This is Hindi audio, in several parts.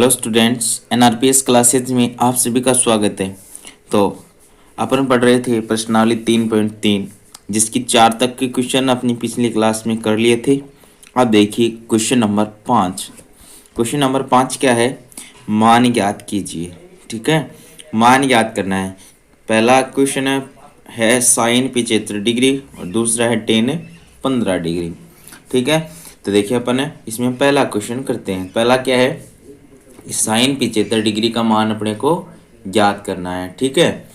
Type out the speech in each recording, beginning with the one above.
हेलो स्टूडेंट्स, एनआरपीएस क्लासेज में आप सभी का स्वागत है। तो अपन पढ़ रहे थे प्रश्नावली 3.3 जिसकी 4 तक के क्वेश्चन अपनी पिछली क्लास में कर लिए थे। अब देखिए क्वेश्चन नंबर 5। क्वेश्चन नंबर 5 क्या है? मान ज्ञात कीजिए। ठीक है, मान ज्ञात करना है। पहला क्वेश्चन है साइन 75 डिग्री और दूसरा है टेन 15 डिग्री। ठीक है, तो देखिए अपन इसमें पहला क्वेश्चन करते हैं। पहला क्या है? साइन 75 डिग्री का मान अपने को ज्ञात करना है। ठीक है,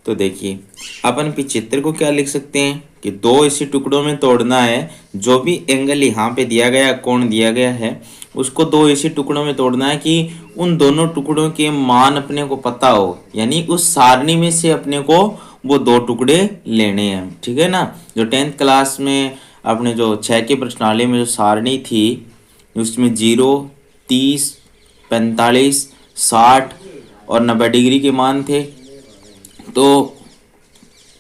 तो देखिए अपन 75 को क्या लिख सकते हैं कि दो इसी टुकड़ों में तोड़ना है। जो भी एंगल यहाँ पे दिया गया, कोण दिया गया है, उसको दो इसी टुकड़ों में तोड़ना है कि उन दोनों टुकड़ों के मान अपने को पता हो, यानी उस सारणी में से अपने को वो दो टुकड़े लेने हैं। ठीक है ना, जो 10th क्लास में अपने जो 6 के प्रश्नावली में जो सारणी थी उसमें 0, 30, 45, 60 और 90 डिग्री के मान थे, तो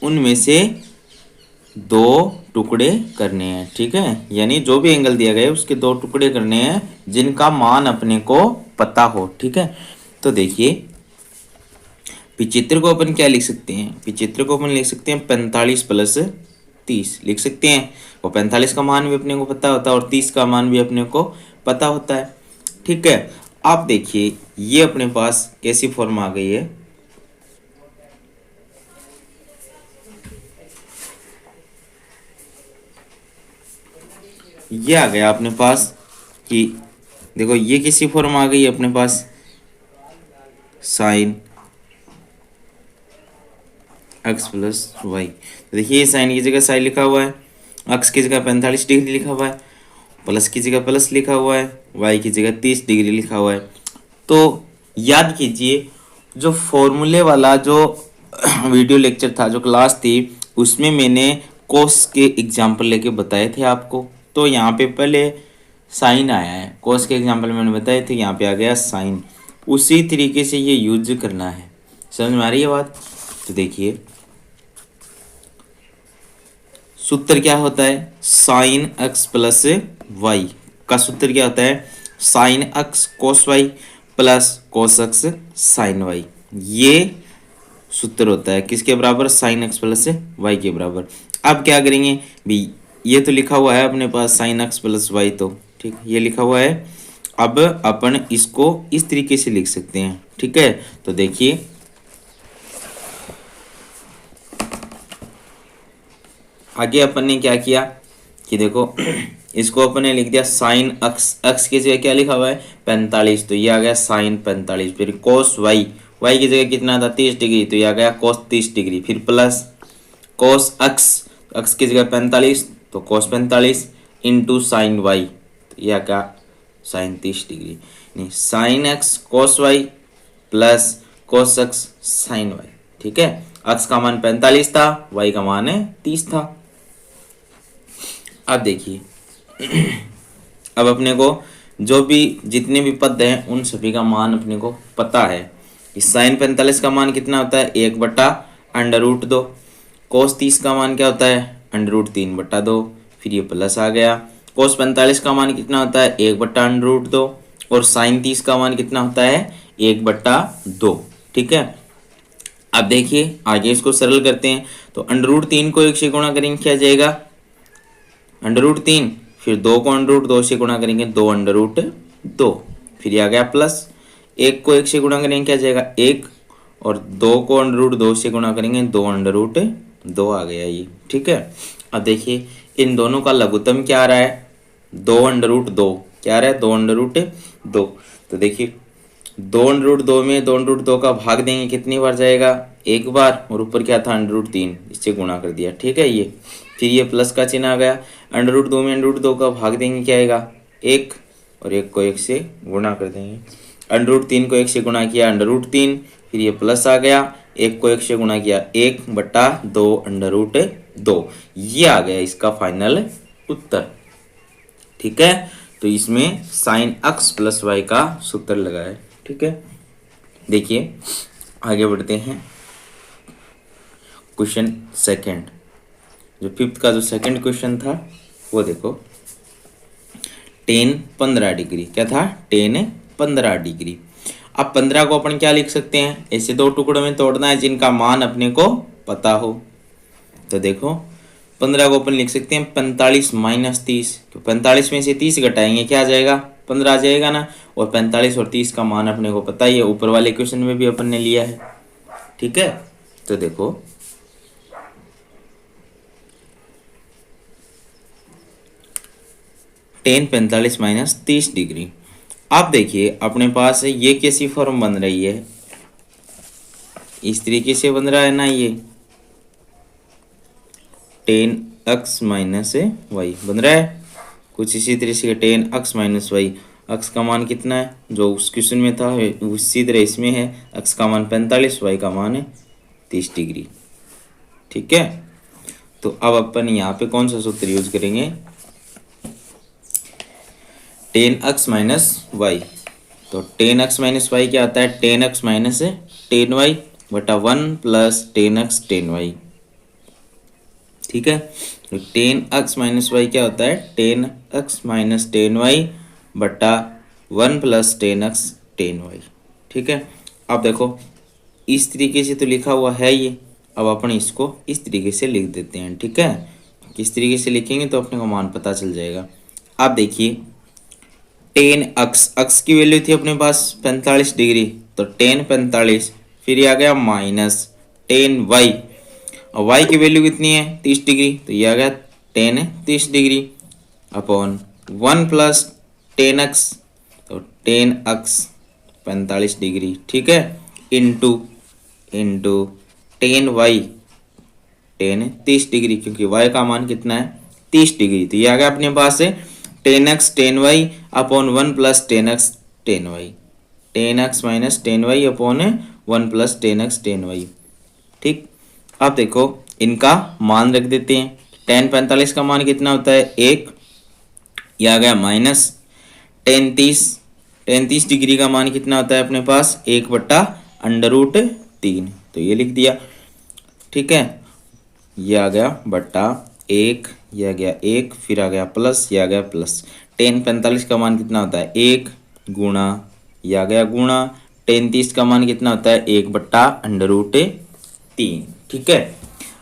उनमें से दो टुकड़े करने हैं। ठीक है, यानी जो भी एंगल दिया गया है उसके दो टुकड़े करने हैं जिनका मान अपने को पता हो। ठीक है, तो देखिए 75 को अपन क्या लिख सकते हैं? 75 को अपन लिख सकते हैं 45 प्लस 30 लिख सकते हैं। और 45 का मान भी अपने को पता होता है और 30 का मान भी अपने को पता होता है। ठीक है, आप देखिए ये अपने पास कैसी फॉर्म आ गई है। ये आ गया अपने पास कि देखो ये कैसी फॉर्म आ गई है अपने पास, साइन एक्स प्लस वाई। तो देखिए ये साइन की जगह साइन लिखा हुआ है, एक्स की जगह 45 डिग्री लिखा हुआ है, प्लस की जगह प्लस लिखा हुआ है, वाई की जगह 30 डिग्री लिखा हुआ है। तो याद कीजिए जो फॉर्मूले वाला जो वीडियो लेक्चर था, जो क्लास थी, उसमें मैंने कोस के एग्जाम्पल लेके बताए थे आपको। तो यहाँ पे पहले साइन आया है, कोस के एग्जाम्पल मैंने बताए थे, यहाँ पे आ गया साइन। उसी तरीके से ये यूज करना है। समझ में आ रही है बात? तो देखिए सूत्र क्या होता है? साइन एक्स प्लस वाई का सूत्र क्या होता है? Sine x cos y plus cos x sine y. ये सूत्र होता है किसके बराबर? साइन एक्स प्लस वाई के बराबर। अब क्या करेंगे भी, ये तो लिखा हुआ है अपने पास साइन एक्स प्लस वाई, तो ठीक ये लिखा हुआ है। अब अपन इसको इस तरीके से लिख सकते हैं। ठीक है, तो देखिए आगे अपन ने क्या किया कि देखो इसको अपन ने लिख दिया साइन एक्स, एक्स की जगह क्या लिखा हुआ है? 45, तो ये आ गया साइन 45। फिर कोस वाई, वाई की जगह कितना था? 30 डिग्री, तो ये आ गया कोस 30 डिग्री। फिर प्लस कोस एक्स, एक्स की जगह 45, तो कोस 45 इंटू साइन वाई, तो ये आ गया साइन 30 डिग्री। नहीं, sine x cos y plus cos x sine y. ठीक है, एक्स का मान 45 था, वाई का मान 30 था। अब देखिए अब अपने को जो भी जितने भी पद हैं उन सभी का मान अपने को पता है। इस साइन 45 का मान कितना होता है? 1/√2। कोस 30 का मान क्या होता है? √3/2। फिर ये प्लस आ गया। कोस 45 का मान कितना होता है? 1/√2। और साइन 30 का मान कितना होता है? 1/2। ठीक है, अब देखिए आगे इसको सरल करते हैं। तो √3 को 1 से गुणा करेंगे क्या जाएगा? √3। फिर 2 को √2 से गुणा करेंगे 2/2। फिर ये आ गया प्लस 1 को 1 से गुणा करेंगे क्या जाएगा? 1। और 2 को √2 से गुणा करेंगे 2/2 आ गया ये। ठीक है, अब देखिए इन दोनों का लघुत्तम क्या आ रहा है? 2/2। क्या आ रहा है? 2/2। तो देखिए 2/2 में 2/2 का भाग देंगे कितनी बार जाएगा? एक बार। और ऊपर क्या था? √3, इससे गुणा कर दिया। ठीक है, ये फिर ये प्लस का चिन्ह आ गया। √2 में √2 का भाग देंगे क्या आएगा? 1। और 1 को 1 से गुणा कर देंगे। √3 को 1 से गुणा किया √3, फिर ये प्लस आ गया। 1 को 1 से गुणा किया 1/2 ये आ गया इसका फाइनल उत्तर। ठीक है, तो इसमें साइन एक्स प्लस वाई का सूत्र लगा है। ठीक है, देखिए आगे बढ़ते हैं। क्वेश्चन सेकंड, जो 5th का जो सेकंड क्वेश्चन था वो देखो। टेन 15 डिग्री क्या था? Ten 15 degree. अब 15 को अपन क्या लिख सकते हैं, ऐसे दो टुकड़ों में तोड़ना है जिनका मान अपने को पता हो। तो देखो 15 को अपन लिख सकते हैं 45 माइनस 30, तो 45 में से 30 घटाएंगे क्या आ जाएगा, 15 आ जाएगा ना। और 45 और 30 का मान अपने को पता ही है, ऊपर वाले क्वेश्चन में भी अपन ने लिया है। ठीक है, तो देखो टेन 45 माइनस 30 डिग्री। आप देखिए अपने पास ये कैसी फॉर्म बन रही है, इस तरीके से बन रहा है ना, ये टेन एक्स माइनस वाई बन रहा है कुछ इसी तरह से। Tan x minus y, x का मान कितना है जो उस क्वेश्चन में था उसी तरह इसमें है, एक्स का मान 45, वाई का मान है 30 डिग्री। ठीक है, तो अब अपन यहाँ पे कौन सा सूत्र यूज करेंगे, टेन एक्स माइनस वाई। तो टेन एक्स माइनस वाई क्या आता है, tan x minus tan y बटा 1 plus tan x tan y. ठीक है, तो टेन एक्स माइनस वाई क्या होता है, tan x minus tan y बटा 1 plus tan x tan y. ठीक है, अब देखो इस तरीके से तो लिखा हुआ है ये, अब अपन इसको इस तरीके से लिख देते हैं। ठीक है, किस तरीके से लिखेंगे तो अपने को मान पता चल जाएगा। अब देखिए टेन एक्स की वैल्यू थी अपने पास 45 डिग्री, तो टेन 45, फिर ये आ गया माइनस टेन वाई, और वाई की वैल्यू कितनी है 30 डिग्री, तो ये आ गया tan 30 degree upon 1 plus tan x, तो टेन एक्स 45 डिग्री। ठीक है, into into tan y, tan 30 degree, क्योंकि वाई का मान कितना है 30 डिग्री, तो ये आ गया अपने पास से tan x tan y upon 1 plus tan x tan y, tan x minus tan y upon 1 plus tan x tan y. ठीक, अब देखो इनका मान रख देते हैं। टेन 45 का मान कितना होता है 1, यह आ गया माइनस टेन 30 डिग्री का मान कितना होता है अपने पास 1 बट्टा अंडर रूट 3, तो ये लिख दिया। ठीक है, ये आ गया बट्टा 1, ये आ गया 1, फिर आ गया प्लस, ये आ गया प्लस। टेन 45 का मान कितना होता है 1 गुणा, ये आ गया गुणा टेन 30 का मान कितना होता है 1 बट्टा अंडर रूट 3। ठीक है,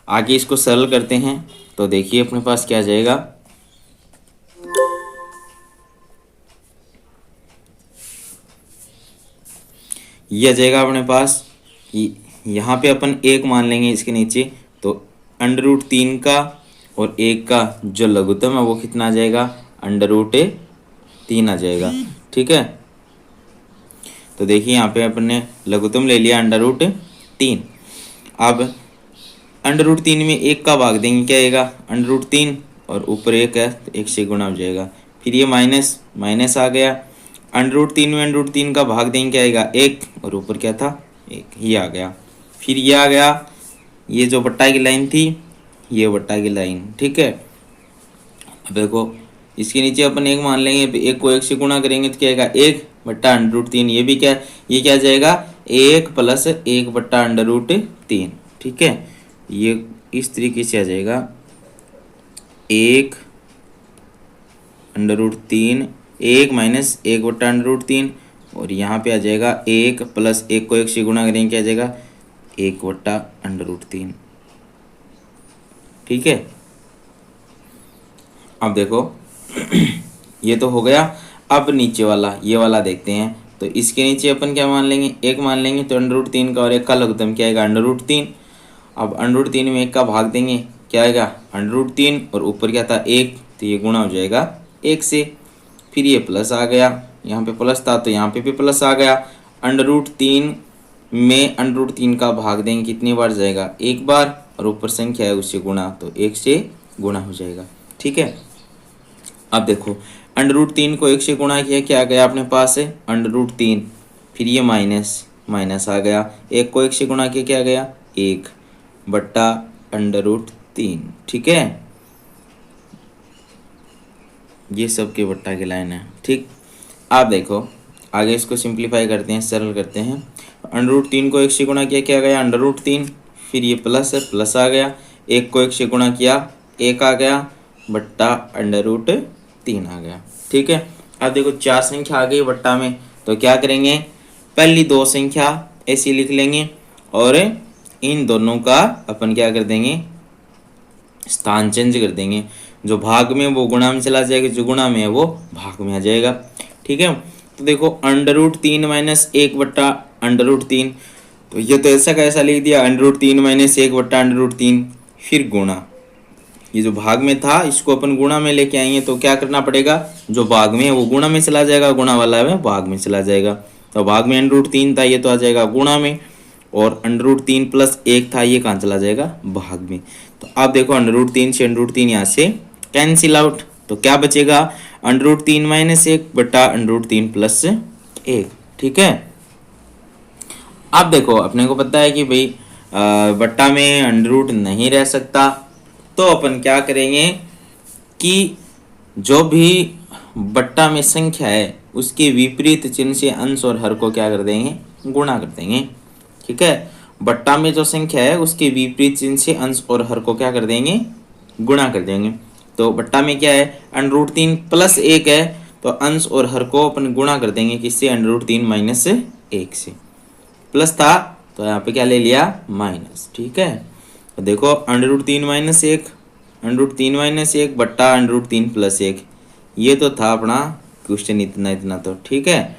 आगे इसको सरल करते हैं, तो देखिए अपने पास क्या आ जाएगा, ये आ जाएगा अपने पास, यहाँ पे अपन 1 मान लेंगे इसके नीचे, तो अंडर रूट 3 का और 1 का जो लघुत्तम है वो कितना आ जाएगा, अंडर रूट 3 आ जाएगा। ठीक है, तो देखिए यहाँ पे अपन ने लघुत्तम ले लिया अंडर रूट 3। अब अंडर रूट 3 में 1 का भाग देंगे क्या आएगा, अंडर रूट 3 और ऊपर 1 है तो 1 से गुणा हो जाएगा, फिर ये माइनस माइनस आ गया, अंडर रूट 3 में अंडर रूट 3 का भाग देंगे क्या आएगा 1, और ऊपर क्या था 1, ये आ गया, फिर ये आ गया, ये जो बट्टा की लाइन थी ये बट्टा की लाइन। ठीक है, अब देखो इसके नीचे अपन 1 मान लेंगे, 1 को 1 से गुणा करेंगे तो क्या आएगा 1 बट्टा अंडर रूट 3, ये भी क्या, ये क्या जाएगा 1 प्लस 1 बट्टा अंडर रूट 3। ठीक है, ये इस तरीके से आ जाएगा 1 अंडर रूट 3, 1 माइनस 1 बट्टा अंडर रूट 3, और यहाँ पे आ जाएगा 1 प्लस 1 को 1 से गुणा करेंगे क्या आ जाएगा 1 बट्टा अंडर रूट 3। ठीक है, अब देखो ये तो हो गया। अब नीचे वाला ये वाला देखते हैं, तो इसके नीचे अपन क्या मान लेंगे 1 मान लेंगे, तो अंडर रूट 3 का और 1 का लघुत्तम क्या आएगा अंडर रूट 3। अब अंडर रूट 3 में 1 का भाग देंगे क्या आएगा अंडर रूट 3, और ऊपर क्या था 1, तो ये गुणा हो जाएगा 1 से, फिर ये प्लस आ गया, यहाँ पे प्लस था तो यहाँ पे भी प्लस आ गया। अंडर रूट 3 में अंडर रूट 3 का भाग देंगे कितनी बार जाएगा 1 बार, और ऊपर संख्या है उससे गुणा, तो 1 से गुणा हो जाएगा। ठीक है, अब देखो अंडर रूट 3 को 1 से गुणा किया क्या आ गया अपने पास है अंडर रूट 3, फिर ये माइनस माइनस आ गया, 1 को 1 से गुणा किया क्या आ गया 1 बट्टा अंडर रूट 3। ठीक है, ये सब के बट्टा की लाइन है। ठीक, आप देखो आगे इसको सिंप्लीफाई करते हैं, सरल करते हैं। अंडर रूट 3 को 1 से गुणा किया क्या आ गया अंडर रूट 3, फिर ये प्लस है प्लस आ गया, 1 को 1 से गुणा किया 1 आ गया बट्टा अंडर रूट 3 आ गया। ठीक है, अब देखो 4 संख्या आ गई बट्टा में, तो क्या करेंगे पहली दो संख्या ऐसी लिख लेंगे और इन दोनों का अपन क्या कर देंगे, स्थान चेंज कर देंगे। जो भाग में वो गुणा में चला जाएगा, जो गुणा में है वो भाग में आ जाएगा। ठीक है, तो देखो √3 माइनस 1/√3, तो ये तो ऐसा कैसा लिख दिया, √3 माइनस 1/√3, फिर गुणा, ये जो भाग में था इसको अपन गुणा में लेके आएंगे, तो क्या करना पड़ेगा, जो भाग में है वो गुणा में चला जाएगा, गुणा वाला है भाग में चला जाएगा। तो भाग में √3 था, ये तो आ जाएगा गुणा में, और √3 प्लस 1 था, ये कहाँ चला जाएगा, भाग में। तो अब देखो √3 से √3 यहाँ से कैंसिल आउट, तो क्या बचेगा, √3 माइनस 1/√3 प्लस 1। ठीक है, अब देखो अपने को पता है कि भाई बट्टा में अंडर नहीं रह सकता, तो अपन क्या करेंगे कि जो भी बट्टा में संख्या है उसके विपरीत चिन्ह से अंश और हर को क्या कर देंगे, गुणा कर देंगे। ठीक है, बट्टा में जो संख्या है उसके विपरीत चिन्ह से अंश और हर को क्या कर देंगे, गुणा कर देंगे। तो बट्टा में क्या है, √3 प्लस 1 है, तो अंश और हर को अपन गुणा कर देंगे किससे, √3 माइनस 1 से। प्लस था तो यहाँ पे क्या ले लिया, माइनस। ठीक है, तो देखो √3 माइनस 1, √3 माइनस 1 बट्टा √3 प्लस 1, ये तो था अपना क्वेश्चन इतना इतना। तो ठीक है,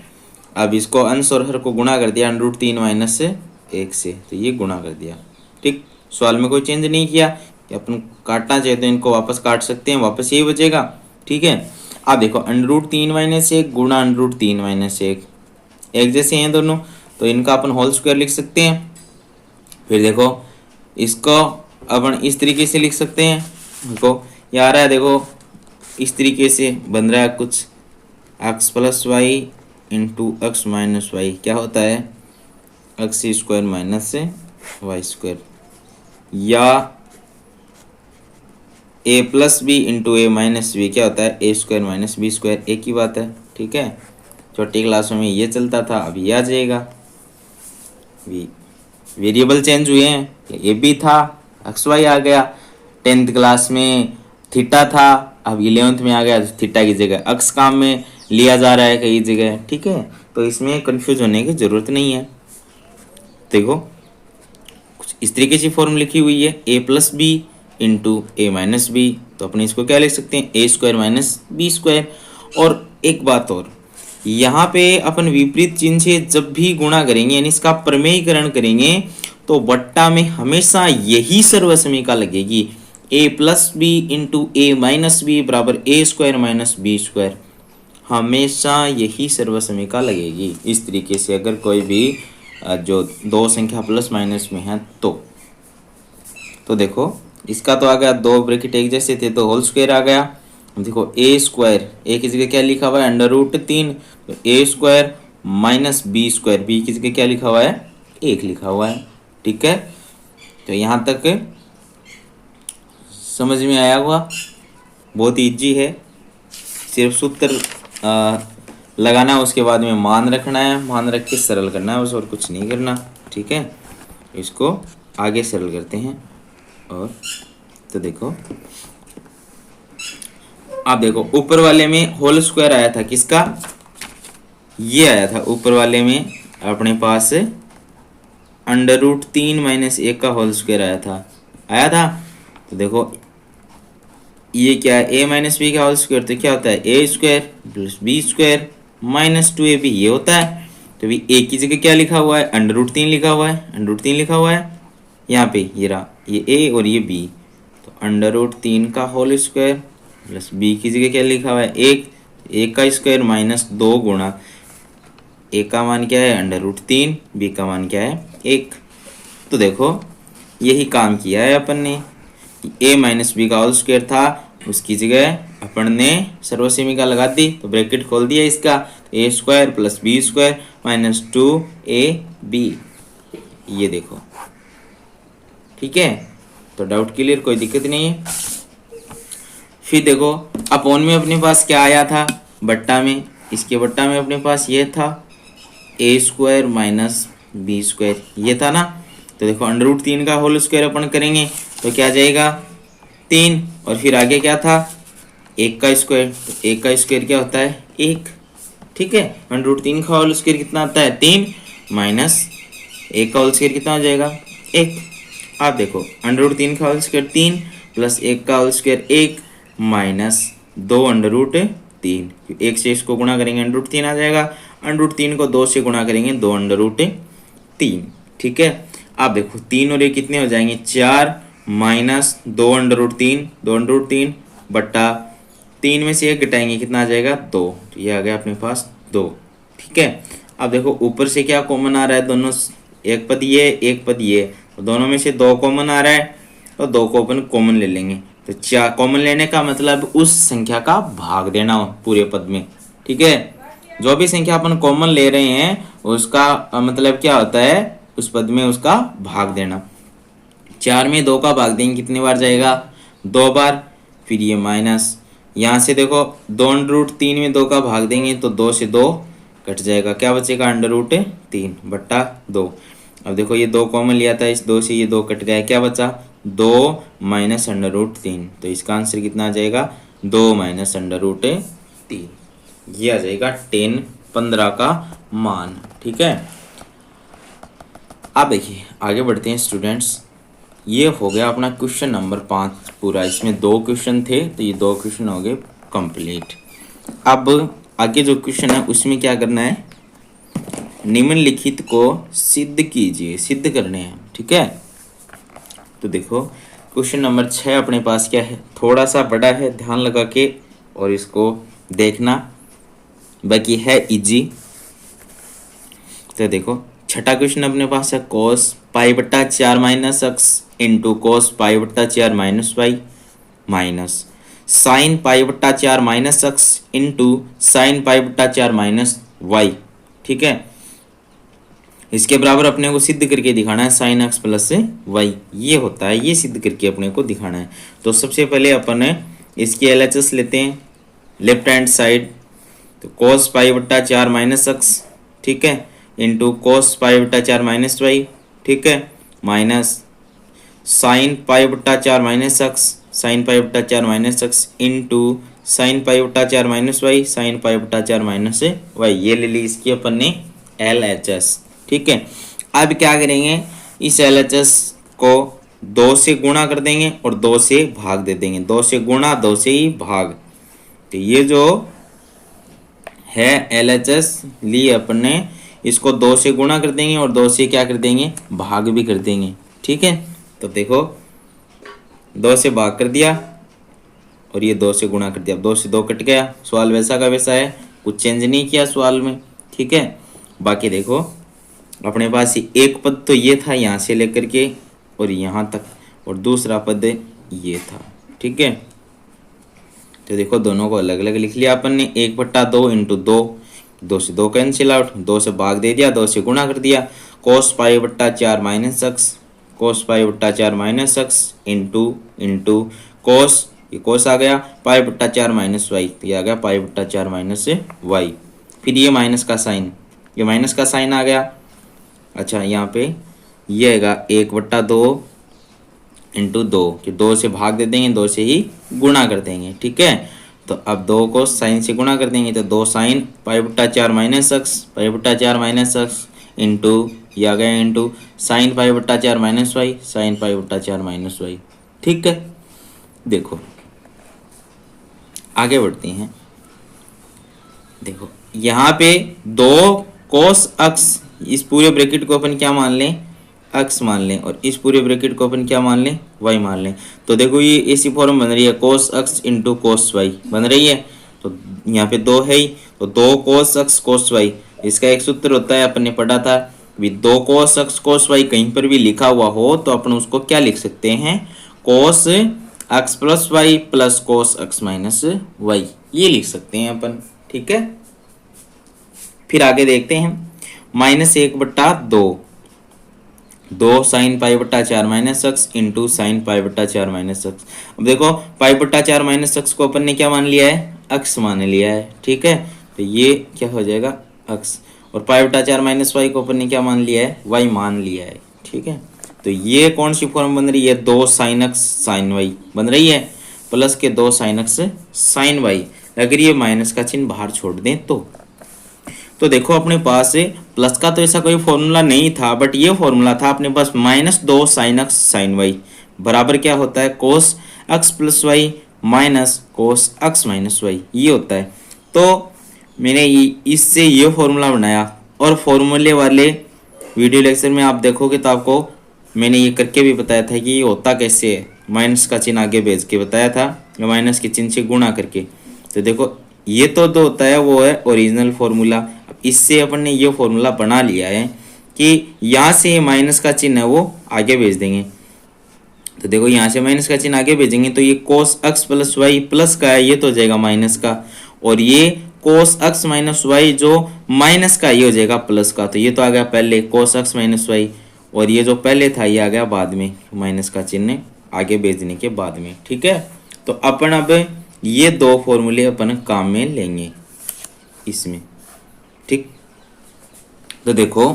अब इसको अंश और हर को गुणा कर दिया √3 माइनस 1 से, तो ये गुणा कर दिया। ठीक, सवाल में कोई चेंज नहीं किया कि अपन काटना चाहे तो इनको वापस काट सकते हैं, वापस यही बचेगा। ठीक है, अब देखो √3 माइनस 1 गुणा √3 माइनस 1, एक जैसे हैं दोनों, तो इनका अपन होल स्क्वायर लिख सकते हैं। फिर देखो इसको अपन इस तरीके से लिख सकते हैं, देखो ये आ रहा है, देखो इस तरीके से बन रहा है कुछ, x plus y into x minus y, क्या होता है, x square minus y square, या a plus b into a minus b, क्या होता है, a square minus b square, एक ही बात है। ठीक है, छोटी क्लासों में ये चलता था, अब ये आ जाएगा। वेरिएबल चेंज हुए हैं, ये भी था, एक्स वाई आ गया। 10th क्लास में थीटा था, अब 11th में आ गया थीटा की जगह एक्स काम में लिया जा रहा है कई जगह। ठीक है, तो इसमें कंफ्यूज होने की जरूरत नहीं है। देखो कुछ इस तरीके से फॉर्म लिखी हुई है, a plus b into a minus b, तो अपने इसको क्या लिख सकते हैं, a square minus b square. और एक बात और, यहाँ पे अपन विपरीत चिन्ह से जब भी गुणा करेंगे यानी इसका प्रमेयीकरण करेंगे, तो बट्टा में हमेशा यही सर्वसमीका लगेगी, a plus b into a minus b बराबर a square minus b square, हमेशा यही सर्वसमीका लगेगी। इस तरीके से अगर कोई भी जो दो संख्या प्लस माइनस में है तो देखो इसका तो आ गया, दो ब्रैकेट एक जैसे थे तो होल स्क्वायर आ गया। देखो a स्क्वायर, a की जगह क्या लिखा हुआ है, √3, तो a square minus b square, b की जगह क्या लिखा हुआ है, 1 लिखा हुआ है। ठीक है, तो यहाँ तक समझ में आया हुआ, बहुत इजी है, सिर्फ सूत्र लगाना है, उसके बाद में मान रखना है, मान रख के सरल करना है बस, और कुछ नहीं करना। ठीक है, इसको आगे सरल करते हैं। और तो देखो आप देखो ऊपर वाले में होल स्क्वायर आया था किसका, ये आया था ऊपर वाले में अपने पास √3 माइनस 1 का होल स्क्वायर आया था। तो देखो ये क्या है, a माइनस बी का होल स्क्वायर, तो क्या होता है, a square plus b square minus 2ab, ये होता है। तो भी a की जगह क्या लिखा हुआ है, √3 लिखा हुआ है, √3 लिखा हुआ है यहाँ पे, ये रहा, ये a और ये b, तो √3 का होल स्क्वायर प्लस b की जगह क्या लिखा हुआ है, 1 का स्क्वायर माइनस 2 गुणा a का मान क्या है, √3, b का मान क्या है, 1। तो देखो यही काम किया है अपन ने, a माइनस बी का होल स्क्वायर था, उसकी जगह अपन ने सर्वसमीका लगा दी, तो ब्रैकेट खोल दिया इसका, a square plus b square minus 2ab, ये देखो। ठीक है, तो डाउट क्लियर, कोई दिक्कत नहीं है। फिर देखो अपॉन में अपने पास क्या आया था, बट्टा में, इसके बट्टा में अपने पास ये था a square minus b square, ये था ना। तो देखो √3 का होल स्क्वायर अपन करेंगे तो क्या जाएगा, 3, और फिर आगे क्या था, 1 का स्क्वायर, तो 1 का स्क्वायर क्या होता है, 1। ठीक है, √3 का होल स्क्वायर कितना आता है, 3, माइनस 1 का होल स्क्वायर कितना हो जाएगा 1। आप देखो अंडर रूट 3 का होल स्क्वायर 3 प्लस 1 का whole square 1 minus 2 under root 3। 1 से इसको गुणा करेंगे अंडर रूट 3 आ जाएगा, अंडर रूट 3 को 2 से गुणा करेंगे 2 अंडर रूट 3। ठीक है, आप देखो 3 और ये कितने हो जाएंगे 4 minus 2 under root 3, 2 under root 3 बट्टा 3 में से 1 घटाएंगे कितना आ जाएगा 2, तो ये आ गया अपने पास 2। ठीक है, अब देखो ऊपर से क्या कॉमन आ रहा है, दोनों एक पद ये एक पद ये, तो दोनों में से 2 कॉमन आ रहा है तो 2 को अपन कॉमन ले लेंगे। तो 4 कॉमन लेने का मतलब उस संख्या का भाग देना पूरे पद में। ठीक है, जो भी संख्या अपन कॉमन ले रहे हैं उसका मतलब क्या होता है, उस पद में उसका भाग देना। 4 में 2 का भाग देंगे कितनी बार जाएगा 2 बार। फिर ये माइनस यहाँ से देखो 2 अंडर रूट 3 में 2 का भाग देंगे तो 2 से 2 कट जाएगा, क्या बचेगा अंडर रूट 3 बट्टा 2। अब देखो ये 2 कॉमन लिया था, इस 2 से ये 2 कट गया, क्या बचा 2 माइनस अंडर रूट 3। तो इसका आंसर कितना आ जाएगा 2 माइनस अंडर रूट 3। ये आ जाएगा 10 15 का मान। ठीक है, अब देखिए आगे बढ़ते हैं स्टूडेंट्स। ये हो गया अपना क्वेश्चन नंबर 5 पूरा, इसमें 2 क्वेश्चन थे तो ये 2 क्वेश्चन हो गए कंप्लीट। अब आगे जो क्वेश्चन है उसमें क्या करना है, निम्नलिखित को सिद्ध कीजिए, सिद्ध करने हैं। ठीक है, तो देखो क्वेश्चन नंबर 6 अपने पास क्या है, थोड़ा सा बड़ा है, ध्यान लगा के और इसको देखना, बाकी है इजी। तो देखो छठा क्वेश्चन अपने पास है cos पाई बट्टा 4 minus x into cos pi बट्टा 4 minus y minus sine pi बट्टा 4 minus x into sine pi बट्टा 4 माइनस वाई। ठीक है, इसके बराबर अपने को सिद्ध करके दिखाना है साइन एक्स प्लस वाई, ये होता है, ये सिद्ध करके अपने को दिखाना है। तो सबसे पहले अपन इसकी LHS लेते हैं लेफ्ट हैंड साइड, तो कोस पाई बट्टा 4 माइनस एक्स, ठीक है, इंटू कोस पाई बट्टा 4 माइनस वाई, ठीक है, माइनस साइन पाई बट्टा 4 माइनस एक्स, साइन पाई बट्टा 4 minus x into sine pi बट्टा 4 माइनस वाई, साइन पाई बट्टा 4 माइनस वाई। ये ले ली इसकी अपन ने LHS। ठीक है, अब क्या करेंगे, इस LHS को 2 से गुणा कर देंगे और 2 से भाग दे देंगे, 2 से गुणा 2 से ही भाग। तो ये जो है LHS ली अपन ने, इसको 2 से गुणा कर देंगे और 2 से क्या कर देंगे भाग भी कर देंगे। ठीक है, तो देखो 2 से भाग कर दिया और ये 2 से गुणा कर दिया, 2 से 2 कट गया, सवाल वैसा का वैसा है, कुछ चेंज नहीं किया सवाल में। ठीक है, बाकी देखो अपने पास एक पद तो ये था यहाँ से लेकर के और यहाँ तक, और दूसरा पद ये था। ठीक है, तो देखो दोनों को अलग अलग लिख लिया अपन ने, 1/2 इंटू 2, 2 से 2 कैंसिल आउट, 2 से भाग दे दिया, 2 से गुणा कर दिया, कोस पाई बट्टा 4 माइनस एक्स, कोस पाई बट्टा 4 माइनस एक्स इंटू कोस, ये कोस आ गया, पाई बट्टा 4 माइनस वाई, तो ये आ गया पाई बट्टा 4 माइनस वाई। फिर ये माइनस का साइन, ये माइनस का साइन आ गया। अच्छा यहाँ पे ये आएगा 1/2 इंटू 2, कि 2 से भाग दे देंगे, 2 से ही गुणा कर देंगे। ठीक है, तो अब 2 को साइन से गुणा कर देंगे तो 2 साइन पाई बट्टा 4 माइनस एक्स, पाई बट्टा 4 माइनस एक्स इंटू ये आ गया इंटू साइन पाई बट्टा 4 माइनस वाई, साइन पाई बट्टा 4 माइनस वाई। ठीक है, देखो आगे बढ़ते हैं। देखो यहाँ पे 2 कोस एक्स, इस पूरे ब्रैकेट को अपन क्या मान लें एक्स मान लें, और इस पूरे ब्रैकेट को अपन क्या मान लें वाई मान लें। तो देखो ये ऐसी फॉर्म बन रही है cos x into cos y बन रही है, तो यहाँ पे 2 है ही, तो 2 कोस एक्स कोस वाई, इसका एक सूत्र होता है अपन ने पढ़ा था, 2 कोस एक्स कोस वाई कहीं पर भी लिखा हुआ हो तो अपन उसको क्या लिख सकते हैं cos x plus y plus cos x minus y, ये लिख सकते हैं अपन। ठीक है, फिर आगे देखते हैं, -1/2, 2 साइन पाई बट्टा 4 minus x into sine pi बट्टा 4 माइनस एक्स। अब देखो पाई बट्टा 4 माइनस एक्स को अपन ने क्या मान लिया है एक्स मान लिया है। ठीक है, तो ये क्या हो जाएगा एक्स, और पाई बट्टा 4 माइनस वाई को अपन ने क्या मान लिया है वाई मान लिया है। ठीक है, तो ये कौन सी फॉर्म बन रही है 2 साइन एक्स साइन वाई बन रही है, प्लस के 2 साइन एक्स साइन वाई, अगर ये माइनस का चिन्ह बाहर छोड़ दें तो देखो अपने पास प्लस का तो ऐसा कोई फॉर्मूला नहीं था, बट ये फॉर्मूला था अपने पास -2 sin x sin y बराबर क्या होता है cos x plus y minus cos x minus y, ये होता है। तो मैंने इससे ये फॉर्मूला बनाया, और फॉर्मूले वाले वीडियो लेक्चर में आप देखोगे तो आपको मैंने ये करके भी बताया था कि ये होता कैसे है, माइनस का चिन्ह आगे भेज के बताया था, माइनस के चिन्ह से गुणा करके। तो देखो ये तो जो होता है वो है ओरिजिनल फॉर्मूला। इससे अपन ने ये फॉर्मूला बना लिया है कि यहाँ से माइनस का चिन्ह है वो आगे भेज देंगे। तो देखो यहाँ से माइनस का चिन्ह आगे भेजेंगे तो ये cos x plus y plus का है, ये तो हो जाएगा माइनस का, और ये cos x माइनस वाई जो माइनस का, ये हो जाएगा प्लस का। तो ये तो आ गया पहले cos x माइनस वाई, और ये जो पहले था ये आ गया बाद में, माइनस का चिन्ह आगे भेजने के बाद में। ठीक है, तो अपन अब ये दो फॉर्मूले अपन काम में लेंगे इसमें। ठीक, तो देखो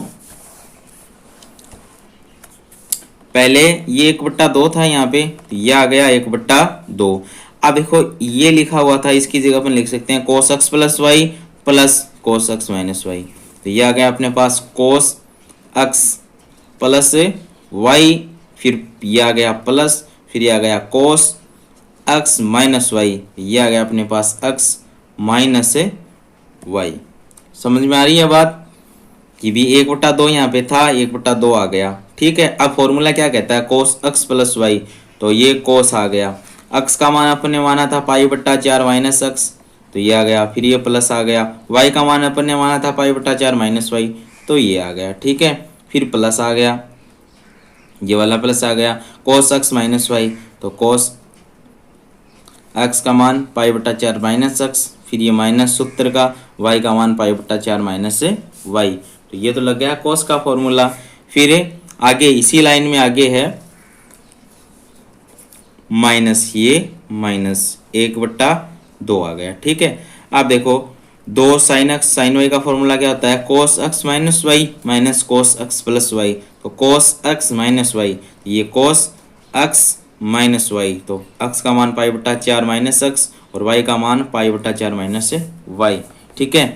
पहले ये 1/2 था यहाँ पे, तो ये आ गया 1/2। अब देखो ये लिखा हुआ था, इसकी जगह अपन लिख सकते हैं cos x plus y plus cos x minus y. तो ये आ गया अपने पास cos x प्लस वाई, फिर ये आ गया प्लस, फिर ये आ गया cos x माइनस वाई, ये आ गया अपने पास x माइनस वाई। समझ में आ रही है बात कि भी 1/2 यहाँ पे था, 1/2 आ गया। ठीक है, अब फॉर्मूला क्या कहता है cos x प्लस वाई, तो ये cos आ गया, x का मान अपन ने माना था π/4 माइनस x, तो ये आ गया, फिर ये प्लस आ गया, y का मान अपन ने माना था π/4 माइनस वाई, तो ये आ गया। ठीक है, फिर प्लस आ गया, ये वाला प्लस आ गया, cos x माइनस वाई, तो cos x का मान π/4 माइनस x, फिर ये माइनस सूत्र का, y का मान π/4 माइनस वाई। तो ये तो लग गया cos का फॉर्मूला। फिर आगे इसी लाइन में आगे है माइनस, ये माइनस 1/2 आ गया। ठीक है, अब देखो 2 sin x sin y का फॉर्मूला क्या होता है cos x minus y minus cos x plus y, तो cos x माइनस वाई, ये cos x माइनस वाई, तो x का मान π/4 माइनस x और y का मान π/4 माइनस वाई। ठीक है,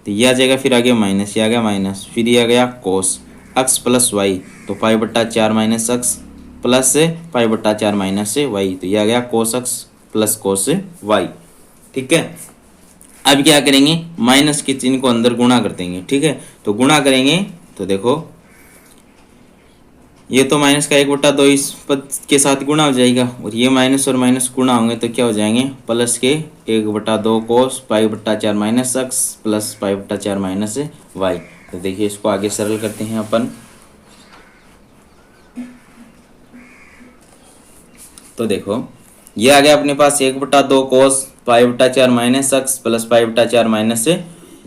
तो ये आ जाएगा, फिर आगे माइनस, ये आ गया माइनस, फिर ये आ गया cos x प्लस वाई, तो π/4 minus x plus π/4 minus y, तो ये आ गया cos x plus cos y। ठीक है, अब क्या करेंगे, माइनस के चिन्ह को अंदर गुणा कर देंगे। ठीक है, तो गुणा करेंगे तो देखो ये तो माइनस का 1/2 इस पद के साथ गुणा हो जाएगा, और ये माइनस और माइनस गुणा होंगे तो क्या हो जाएंगे प्लस के 1/2 cos π/4 minus x plus π/4 minus y. तो देखिए इसको आगे सरल करते हैं अपन। तो देखो ये आ गया अपने पास 1/2 cos π/4 minus x plus π/4 minus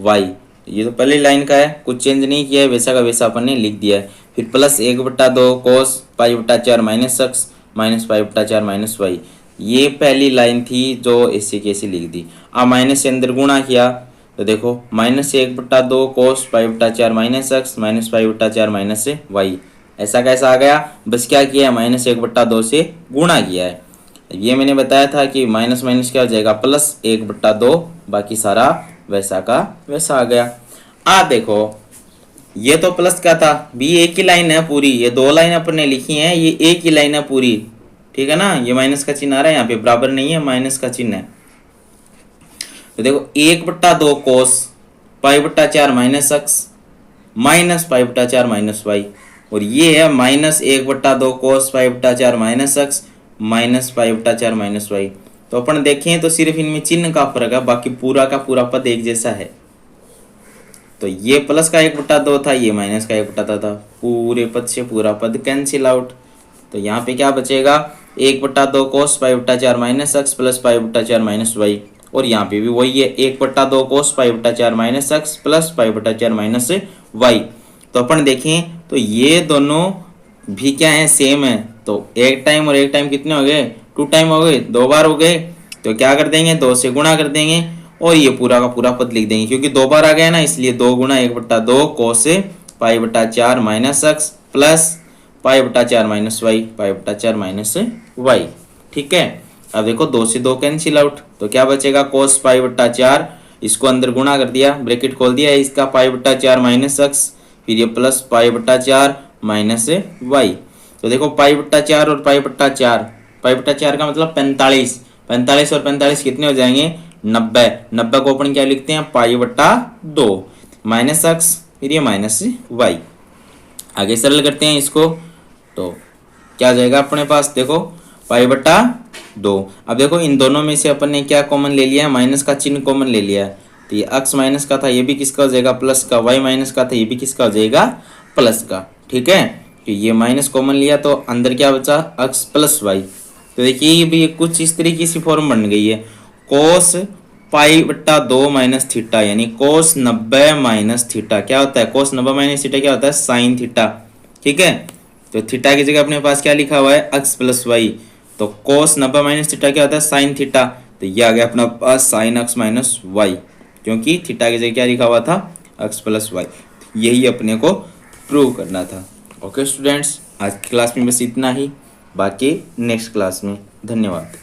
y. ये तो पहली लाइन का है, कुछ चेंज नहीं किया है, वैसा का वैसा अपन ने लिख दिया है। फिर plus 1/2 cos π/4 minus x minus π/4 minus y, ये पहली लाइन थी जो ऐसे कैसे लिख दी। अब माइनस से अंदर गुणा किया तो देखो minus 1/2 cos π/4 minus x minus π/4 minus y, ऐसा कैसा आ गया, बस क्या किया है माइनस 1/2 से गुणा किया है। ये मैंने बताया था कि माइनस माइनस क्या हो जाएगा प्लस 1/2, बाकी सारा वैसा का वैसा आ गया। देखो ये तो प्लस का था, भी एक ही लाइन है पूरी, ये 2 लाइन अपन ने लिखी है, ये एक ही लाइन है पूरी। ठीक है ना, ये माइनस का चिन्ह आ रहा है यहाँ पे, बराबर नहीं है, माइनस का चिन्ह है। तो देखो 1/2 cos π/4 minus x minus π/4 minus y, और ये है minus 1/2 cos π/4 minus x minus π/4 minus y. तो अपन देखें तो सिर्फ इनमें चिन्ह का फर्क है, बाकी पूरा का पूरा पद एक जैसा है। तो ये प्लस का 1/2 था, ये माइनस का 1/2 था, पूरे पद से पूरा पद कैंसिल आउट। तो यहाँ पे क्या बचेगा 1/2 cos π/4 minus x plus π/4 minus y, और यहाँ पे भी वही है 1/2 cos π/4 minus x plus π/4 minus y. तो अपन देखें तो ये दोनों भी क्या है, सेम है। तो एक टाइम और एक टाइम कितने हो गए, 2 टाइम हो गए, 2 बार हो गए। तो क्या कर देंगे 2 से गुणा कर देंगे, और ये पूरा का पूरा पद लिख देंगे, क्योंकि 2 बार आ गया ना, इसलिए 2 गुणा 1/2 cos π/4 minus x plus π/4 minus y, π/4 minus y. ठीक है, अब देखो 2 से 2 कैंसिल आउट, तो क्या बचेगा cos π/4, इसको अंदर गुणा कर दिया, ब्रैकेट खोल दिया, इसका π/4 माइनस x फिर ये प्लस पाई बट्टा 4 माइनस वाई। तो देखो पाई बट्टा 4 और पाई बट्टा 4, पाई बट्टा 4 का मतलब 45, 45 और 45 कितने हो जाएंगे 90, 90 को अपन क्या लिखते हैं पाई बट्टा 2 माइनस एक्स, फिर ये माइनस वाई। आगे सरल करते हैं इसको, तो क्या आ जाएगा अपने पास, देखो पाई बट्टा 2। अब देखो इन दोनों में से अपन ने क्या कॉमन ले लिया है, माइनस का चिन्ह कॉमन ले लिया है। तो ये एक्स माइनस का था, ये भी किसका हो जाएगा प्लस का, वाई माइनस का था, ये भी किसका हो जाएगा प्लस का। ठीक है, तो ये माइनस कॉमन लिया तो अंदर क्या बचा एक्स प्लस वाई। तो देखिए ये भी कुछ इस तरीके की फॉर्म बन गई है, कोस पाई बट्टा 2 माइनस थीटा, यानी कोस 90 माइनस थीटा क्या होता है, कोस 90 माइनस थीटा क्या होता है साइन थीटा। ठीक है, तो थीटा की जगह अपने पास क्या लिखा हुआ है एक्स प्लस वाई, तो कोस 90 माइनस थीटा क्या होता है साइन थीटा, तो ये आ गया अपना पास साइन एक्स माइनस वाई, क्योंकि थीटा की जगह क्या लिखा हुआ था एक्स प्लस वाई। यही अपने को प्रूव करना था। ओके स्टूडेंट्स, आज की क्लास में बस इतना ही, बाकी नेक्स्ट क्लास में। धन्यवाद।